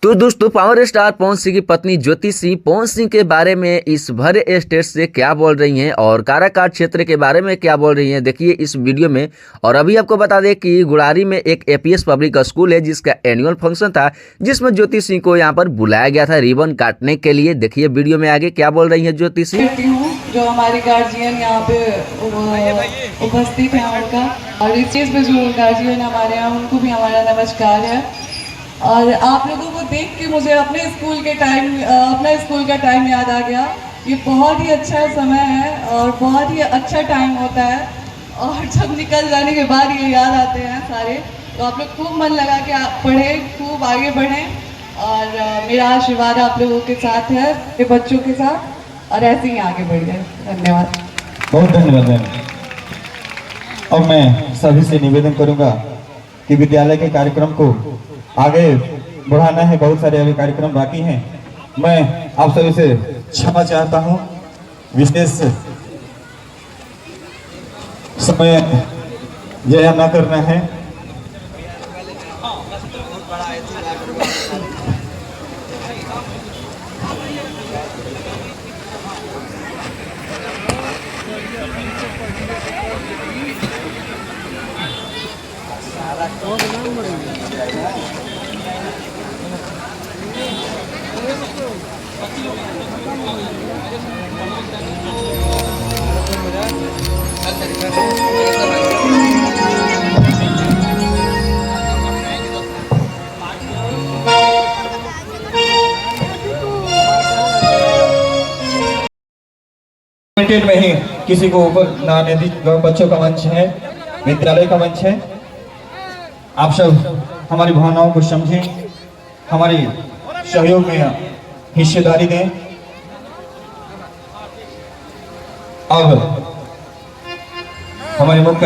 तो दोस्तों, power star Pawan Singh की पत्नी ज्योति सिंह पवन सिंह के बारे में इस भरे स्टेज से क्या बोल रही हैं और काराकाट क्षेत्र के बारे में क्या बोल रही हैं, देखिए इस वीडियो में। और अभी आपको बता दें कि गुड़ारी में एक एपीएस पब्लिक स्कूल है जिसका एनुअल फंक्शन था, जिसमें ज्योति सिंह को यहां पर बुलाया गया था रिबन काटने के लिए। देखिए वीडियो में आगे क्या बोल रही है ज्योति सिंह। जो हमारे गार्जियन यहाँ पे उपस्थित है उनका, और इस चीज़ पे जो गार्जियन हमारे यहाँ, उनको भी हमारा नमस्कार है। और आप लोगों को देख के मुझे अपने स्कूल के टाइम, अपना स्कूल का टाइम याद आ गया। ये बहुत ही अच्छा समय है और बहुत ही अच्छा टाइम होता है, और जब निकल जाने के बाद ये याद आते हैं सारे। तो आप लोग खूब मन लगा के पढ़ें, खूब आगे बढ़ें, और मेरा आशीर्वाद आप लोगों के साथ है, मेरे बच्चों के साथ, और ऐसे ही आगे बढ़ जाए। धन्यवाद, बहुत धन्यवाद। अब मैं सभी से निवेदन करूंगा कि विद्यालय के कार्यक्रम को आगे बढ़ाना है, बहुत सारे अभी कार्यक्रम बाकी हैं। मैं आप सभी से क्षमा चाहता हूं, विशेष समय जया न करना है। में ही किसी को ऊपर ना आने दी। बच्चों का मंच है, विद्यालय का मंच है। आप सब हमारी भावनाओं को समझें, हमारी सहयोग में हिस्सेदारी दें। अब हमारे मुख्य